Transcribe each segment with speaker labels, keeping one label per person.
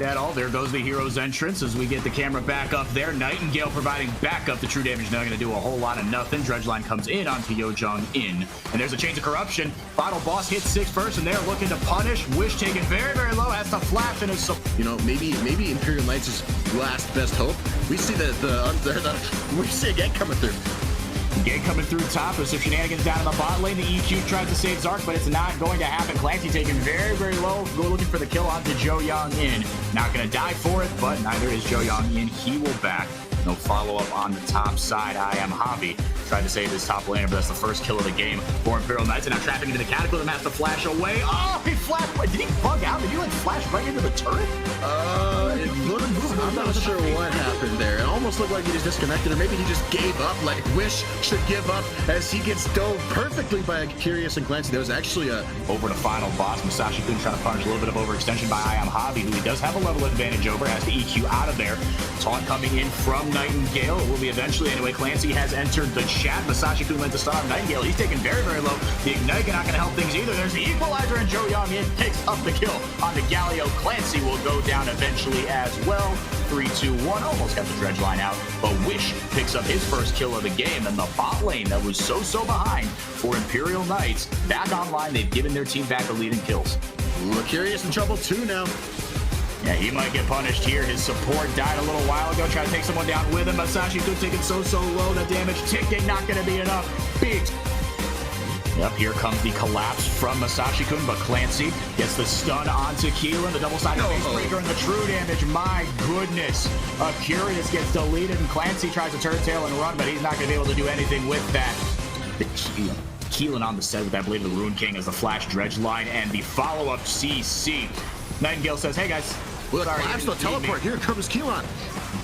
Speaker 1: At all. There goes the hero's entrance as we get the camera back up there. Nightingale providing backup. The true damage not going to do a whole lot of nothing. Dredgeline comes in onto Yo Jong In. And there's a Chains of Corruption. Final boss hits 6 first, and they're looking to punish. Wish taken very, very low. Has to flash and is...
Speaker 2: You know, maybe Imperial Knights is last best hope. We see we see a Gate coming through.
Speaker 1: Gate coming through top. There's some shenanigans down in the bot lane. The EQ tries to save Zark, but it's not going to happen. Clancy taken very, very low. Go looking for the kill onto Jo Young In. Not going to die for it, but neither is Jo Young In. He will back. No follow-up on the top side. I am Hobby. Tried to save his top laner, but that's the first kill of the game for Imperial Knights. And now trapping into the Cataclysm, has to flash away. Oh, he flashed. Did he bug out? Did he like flash right into the turret?
Speaker 2: I'm not sure what happened there. It almost looked like he just disconnected, or maybe he just gave up, like Wish should give up as he gets dove perfectly by Curious and Clancy. There was actually a...
Speaker 1: Over to final boss. Masashi Kun trying to punish a little bit of overextension by I Am Hobby, who he does have a level advantage over, has the EQ out of there. Taunt coming in from Nightingale. It will be eventually. Anyway, Clancy has entered the chat. Masashi Kun lent to start on Nightingale. He's taken very, very low. The Ignite not going to help things either. There's the Equalizer, and Jo Young In picks up the kill on the Galio. Clancy will go down eventually as well. 3, 2, 1. Almost got the dredge line out, but Wish picks up his first kill of the game, and the bot lane that was so behind for Imperial Knights back online. They've given their team back the lead in kills.
Speaker 2: Look, Curious in trouble too now.
Speaker 1: Yeah, he might get punished here. His support died a little while ago. Trying to take someone down with him. Masashi Kun taking so low. The damage ticking not going to be enough. Big. Yep, here comes the collapse from Masashi Kun, but Clancy gets the stun onto Keelan. The double-sided face breaker and the true damage. My goodness. Curious gets deleted, and Clancy tries to turn tail and run, but he's not going to be able to do anything with that. Keelan on the set with that Blade of the Ruin King as the flash dredge line and the follow-up CC. Nightingale says, hey guys.
Speaker 2: Look, collapse the teleport. Here comes Keelan.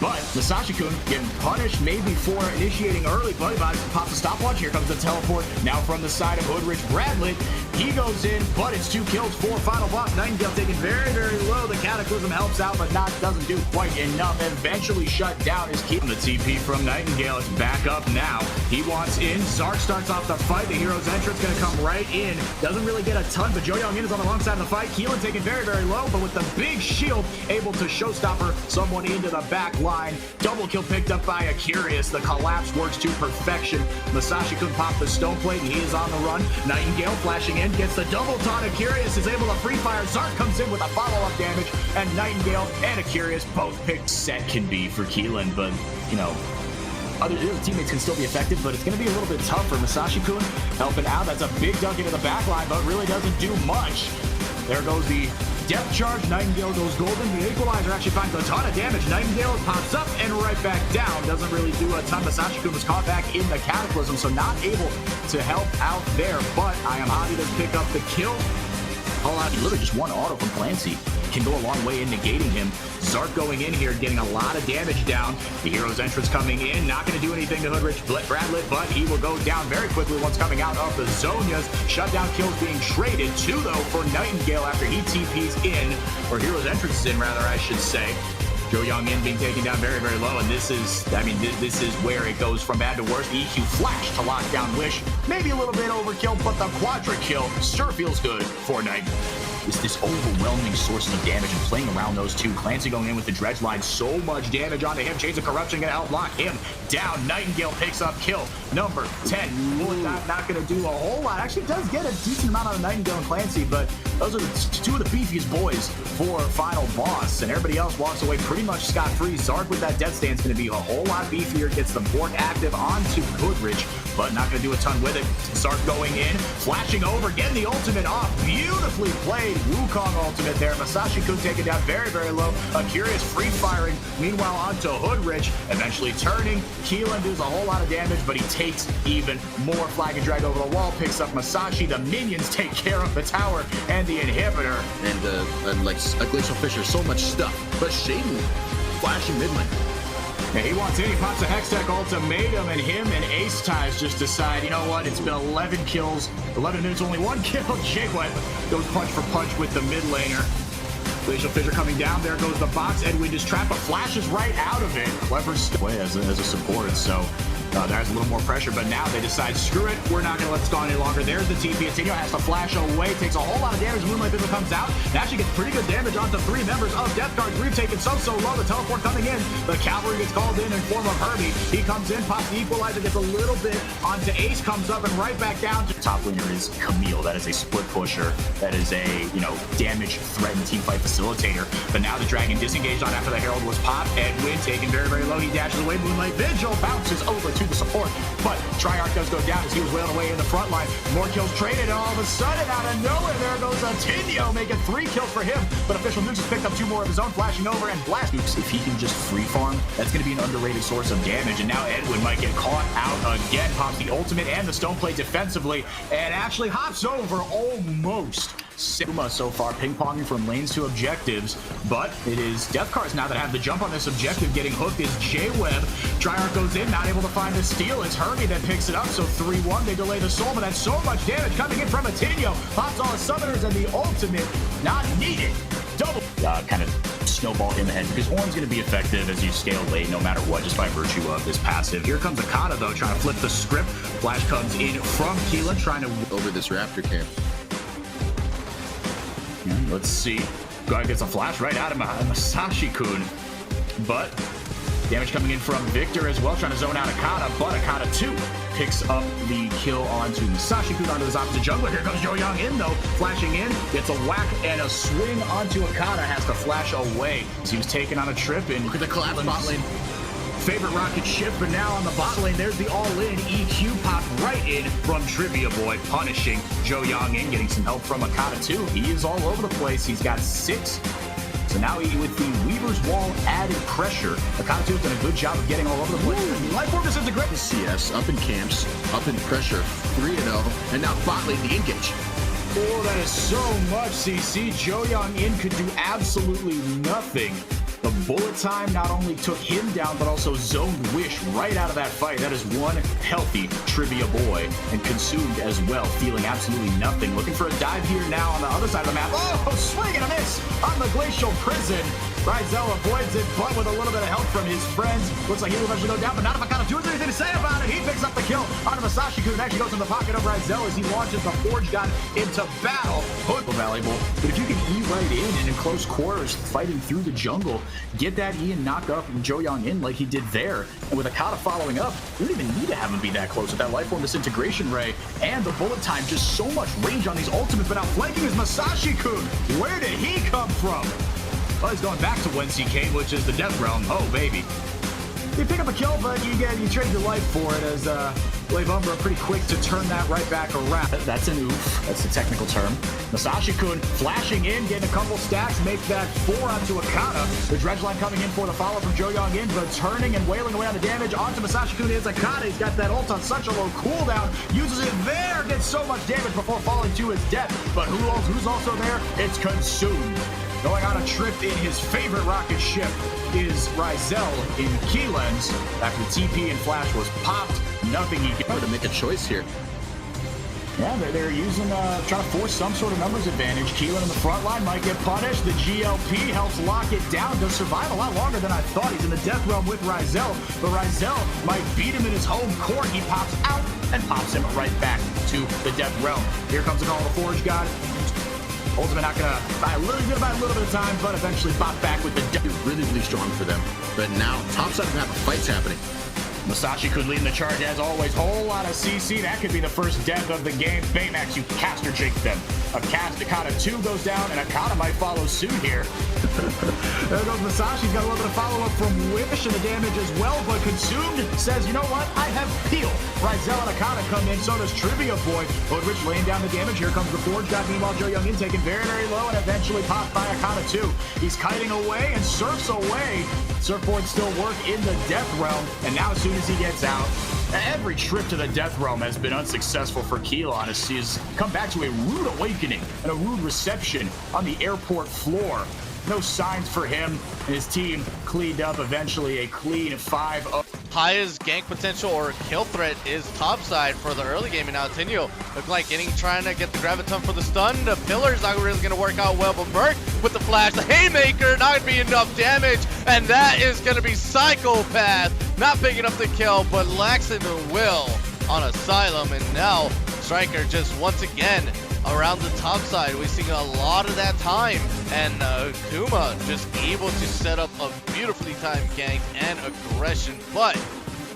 Speaker 1: But Masashi Kun getting punished maybe for initiating early. Buddy pops a stopwatch. Here comes the teleport. Now from the side of Hoodrich Bradley. He goes in, but it's 2 kills for final boss. Nightingale taken very, very low. The Cataclysm helps out, but doesn't do quite enough. Eventually shut down his key. The TP from Nightingale is back up now. He wants in. Zark starts off the fight. The hero's entrance going to come right in. Doesn't really get a ton, but Jo Young In is on the wrong side of the fight. Keelan taken very, very low, but with the big shield, able to showstopper someone into the back line. Double kill picked up by a Curious. The collapse works to perfection. Masashi Kun pop the stone plate, and he is on the run. Nightingale flashing in, gets the double taunt. A Curious is able to free fire. Zark comes in with a follow-up damage, and Nightingale and a Curious both picked. Set can be for Keelan, but you know, other teammates can still be effective, but it's going to be a little bit tough for Masashi Kun helping out. That's a big dunk into the back line, but really doesn't do much. There goes the depth charge. Nightingale goes golden. The Equalizer actually finds a ton of damage. Nightingale pops up and right back down. Doesn't really do a ton. Masashi Kun was caught back in the Cataclysm, so not able to help out there. But I Am Hobby does pick up the kill. Literally just one auto from Clancy can go a long way in negating him. Zark going in here, getting a lot of damage down. The hero's entrance coming in, not going to do anything to Hoodrich Bradley, but he will go down very quickly once coming out of the Zonias. Shutdown kills being traded. 2, though, for Nightingale after he TPs in, or hero's entrance is in, rather, I should say. Jo Young In being taken down very, very low, and this is where it goes from bad to worse. EQ flash to lock down Wish. Maybe a little bit overkill, but the quadra kill sure feels good for Nightingale. This overwhelming sources of damage and playing around those two. Clancy going in with the dredge line, so much damage onto him. Chains of Corruption going to help lock him down. Nightingale picks up kill number 10. Bullet not going to do a whole lot. Actually does get a decent amount out of Nightingale and Clancy, but those are the 2 of the beefiest boys for final boss, and everybody else walks away pretty much scot-free. Zark with that death stance going to be a whole lot beefier. Gets the Bork active onto Goodrich, but not going to do a ton with it. Zark going in, flashing over, getting the ultimate off. Beautifully played. Wukong ultimate there. Masashi Kun taken down very, very low. A Curious free firing. Meanwhile, onto Hoodrich. Eventually turning. Keelan does a whole lot of damage, but he takes even more. Flag and drag over the wall. Picks up Masashi. The minions take care of the tower and the inhibitor.
Speaker 2: And like a Glacial Fissure, so much stuff. But Shaden flashing mid lane.
Speaker 1: Yeah, he wants in. He pops a Hextech ultimatum, and him and Ace Ties just decide, you know what, it's been 11 kills, 11 minutes, only 1 kill. Jake goes punch for punch with the mid laner. Glacial Fissure coming down. There goes the box. Edwin just trap, but flashes right out of it. Clever stuff as a support, so There's a little more pressure, but now they decide, screw it, we're not going to let this go any longer. There's the TP. Antonio has to flash away, takes a whole lot of damage. Moonlight Vigil comes out, and actually gets pretty good damage onto 3 members of Death Guard. Grief taken so low, the teleport coming in. The cavalry gets called in form of Herbie. He comes in, pops the equalizer, gets a little bit onto Ace, comes up and right back down. Top laner is Camille. That is a split pusher. That is a, damage threat and team fight facilitator. But now the Dragon disengaged on after the Herald was popped. Edwin taken very low. He dashes away. Moonlight Vigil bounces over to the support. But Triarch does go down as he was wailing away in the front line. More kills traded, and all of a sudden, out of nowhere, there goes Antonio, making 3 kills for him. But Official Nukes has picked up 2 more of his own, flashing over, and Blast Nukes, if he can just free farm, that's going to be an underrated source of damage. And now Edwin might get caught out again. Pops the ultimate and the stone plate defensively, and actually hops over almost. Sigma so far ping-ponging from lanes to objectives, but it is Death Cars now that have the jump on this objective. Getting hooked is J-Web. Triarch goes in, not able to find the steal. It's Herbie that picks it up, so 3-1. They delay the soul, but that's so much damage coming in from Atinio. Pops all his summoners, and the ultimate not needed. Double kind of snowball him ahead, because Ornn's going to be effective as you scale late no matter what, just by virtue of this passive. Here comes Akata, though, trying to flip the script. Flash comes in from Keelan, trying to
Speaker 2: Over this Raptor camp.
Speaker 1: Let's see. Guy gets a flash right out of Masashi-kun. But damage coming in from Victor as well, trying to zone out Akata. But Akata, too, picks up the kill onto Masashi-kun onto his opposite jungler. Here comes Joyoung in, though. Flashing in, gets a whack and a swing onto Akata. Has to flash away. So he was taken on a trip. And
Speaker 2: look at the collapse bot lane.
Speaker 1: Favorite rocket ship, but now on the bot lane, there's the all-in EQ pop right in from Trivia Boy, punishing Joyoung in, getting some help from Akata too. He is all over the place. He's got 6. So now with the Weaver's Wall added pressure, Akata 2 has done a good job of getting all over the place. Life Orb disintegrate.
Speaker 2: CS up in camps, up in pressure, 3-0, and now bot lane the engage.
Speaker 1: Oh, that is so much CC. Joyoung in could do absolutely nothing. The bullet time not only took him down, but also zoned Wish right out of that fight. That is one healthy Trivia Boy, and consumed as well, feeling absolutely nothing. Looking for a dive here now on the other side of the map. Oh, swing and a miss on the Glacial Prison. Ryzel avoids it, but with a little bit of help from his friends. Looks like he will eventually go down, but not if Akata has anything to say about it. He picks up the kill onto Masashi-kun, actually goes in the pocket of Ryzel as he launches the Forge God into battle. Hook valuable, but if you can E right in and in close quarters, fighting through the jungle, get that E and knock up Joyoung in like he did there. And with Akata following up, you don't even need to have him be that close with that Life Form Disintegration Ray and the bullet time. Just so much range on these ultimates, but outflanking is Masashi-kun. Where did he come from? Well, he's going back to whence he came, which is the Death Realm. Oh, baby. You pick up a kill, but you trade your life for it, as Lave Umbra pretty quick to turn that right back around. That's an oof. That's the technical term. Masashi-kun flashing in, getting a couple stacks, make that 4 onto Akata. The Dredge line coming in for the follow from Joyoung in, but turning and wailing away on the damage onto Masashi-kun is Akata. He's got that ult on such a low cooldown. Uses it there, gets so much damage before falling to his death. But who's also there? It's consumed. Going on a trip in his favorite rocket ship is Ryzel in Keelan's. After TP and Flash was popped, nothing he can
Speaker 2: to make a choice here.
Speaker 1: Yeah, they're using, trying to force some sort of numbers advantage. Keelan in the front line might get punished. The GLP helps lock it down. Does survive a lot longer than I thought. He's in the Death Realm with Ryzel, but Ryzel might beat him in his home court. He pops out and pops him right back to the Death Realm. Here comes the call of the Forge God. Ultimate not gonna buy a little bit of time, but eventually pop back with the
Speaker 2: really strong for them. But now, top side of the map, a fight's happening.
Speaker 1: Masashi-kun leading the charge as always. Whole lot of CC. That could be the first death of the game. Baymax, you caster jake them. A cast, Akata 2 goes down, and Akata might follow suit here. There goes Masashi. He's got a little bit of follow-up from Wish and the damage as well, but Consumed says, you know what? I have Peel. Ryzel and Akata come in, so does Trivia Boy. Hoodrich laying down the damage. Here comes the Forge God. Meanwhile, Joyoung in taken very low and eventually popped by Akata 2. He's kiting away and surfs away. Surfboard still work in the Death Realm, and now as soon as he gets out, every trip to the Death Realm has been unsuccessful for Keelan as he has come back to a rude awakening and a rude reception on the airport floor. No signs for him, and his team cleaned up eventually a clean 5-0.
Speaker 3: Highest gank potential or kill threat is topside for the early game, and now Tenyo look like trying to get the Graviton for the stun. The pillar's not really going to work out well, but Merc with the flash, the Haymaker, not going to be enough damage, and that is going to be Psychopath not picking up the kill, but Laxton will on Asylum, and now Striker just once again around the top side. We're seeing a lot of that time, and Kuma just able to set up a beautifully timed gank and aggression, but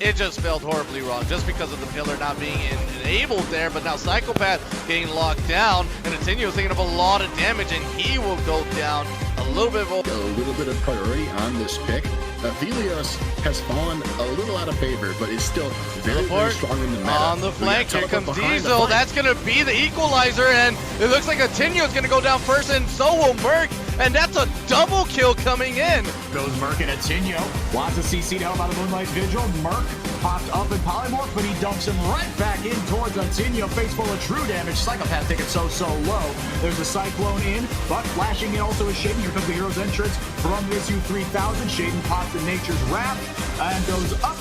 Speaker 3: it just failed horribly wrong just because of the pillar not being enabled there. But now Psychopath getting locked down, and Ateneo is taking up a lot of damage, and he will go down a little bit
Speaker 2: of priority on this pick. Velios has fallen a little out of favor, but is still very strong in the meta.
Speaker 3: On the flank, here comes Diesel. That's going to be the equalizer, and it looks like Ateneo is going to go down first, and so will Merc, and that's a double kill coming in.
Speaker 1: Goes Merc and Ateneo. Lots of CC to help out of Moonlight Vigil. Merc popped up in Polymorph, but he dumps him right back in towards Ateneo. Face full of true damage. Psychopath taking so low. There's a Cyclone in, but flashing in also is Shaden. Here comes the hero's entrance from Mizzou 3000. Shaden pops in Nature's Wrath and goes up.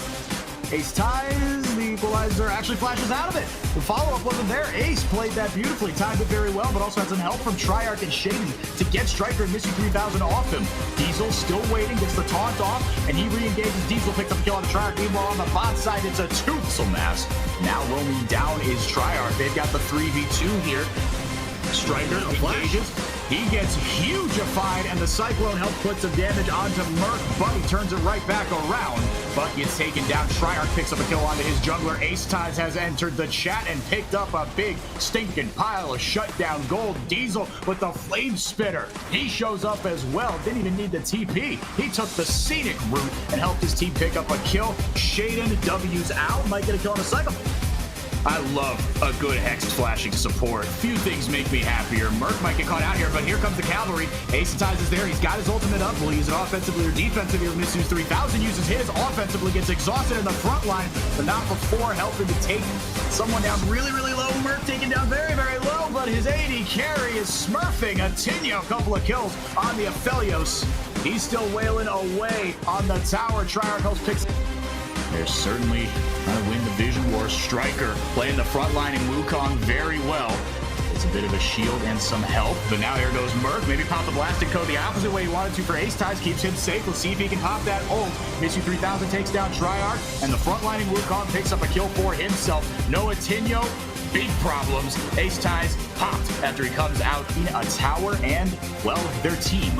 Speaker 1: Ace ties, the equalizer actually flashes out of it. The follow-up wasn't there. Ace played that beautifully, timed it very well, but also had some help from Triarch and Shaden to get Striker and Missy 3000 off him. Diesel still waiting, gets the taunt off, and he re-engages. Diesel picks up a kill on Triarch. Meanwhile, on the bot side, it's a Toothless mask. Now roaming down is Triarch. They've got the 3v2 here. Striker engages. He gets hugified, and the Cyclone helps put some damage onto Merc, but he turns it right back around, but gets taken down. Triarch picks up a kill onto his jungler. Ace Ties has entered the chat and picked up a big stinking pile of shutdown gold. Diesel with the Flame Spitter. He shows up as well. Didn't even need the TP. He took the scenic route and helped his team pick up a kill. Shaden W's out. Might get a kill on a Cycle. I love a good Hexed flashing support. Few things make me happier. Merc might get caught out here, but here comes the cavalry. Ace Ties is there. He's got his ultimate up. Will he use it offensively or defensively? Missus 3000 uses his offensively, gets exhausted in the front line, but not before helping to take someone down really low. Merc taken down very low, but his AD carry is smurfing Ateneo. A couple of kills on the Aphelios. He's still wailing away on the tower. Triarch picks. They're certainly trying to win the Vision War. Striker playing the front line in Wukong very well. It's a bit of a shield and some help, but now here goes Merc. Maybe pop the Blasted Code the opposite way he wanted to for Ace Ties. Keeps him safe. Let's see if he can pop that ult. Missu 3000 takes down Triarch, and the front line in Wukong picks up a kill for himself. No Ateneo. Big problems. Ace Ties popped after he comes out in a tower, and, well, their team.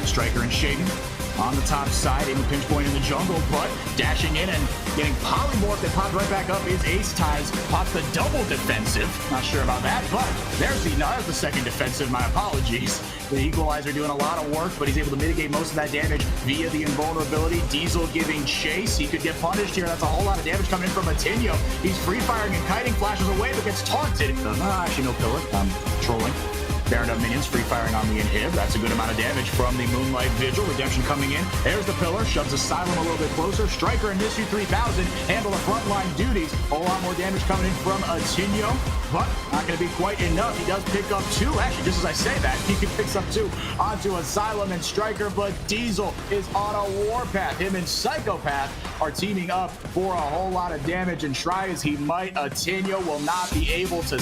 Speaker 1: Striker and Shaden on the top side in the pinch point in the jungle, but dashing in and getting polymorphed and popped right back up is Ace Ties. Pops the double defensive. Not sure about that, but there's the second defensive. My apologies. The equalizer doing a lot of work, but he's able to mitigate most of that damage via the invulnerability. Diesel giving chase. He could get punished here. That's a whole lot of damage coming in from Ateneo. He's free firing and kiting, flashes away, but gets taunted. Actually, no pillar. I'm trolling. Baron up minions, free firing on the inhib. That's a good amount of damage from the Moonlight Vigil. Redemption coming in. There's the pillar, shoves Asylum a little bit closer. Striker and Missu 3000 handle the frontline duties. A lot more damage coming in from Ateneo, but not going to be quite enough. He does pick up two. Actually, just as I say that, he picks up two onto Asylum and Striker, but Diesel is on a warpath. Him and Psychopath are teaming up for a whole lot of damage, and try as he might, Ateneo will not be able to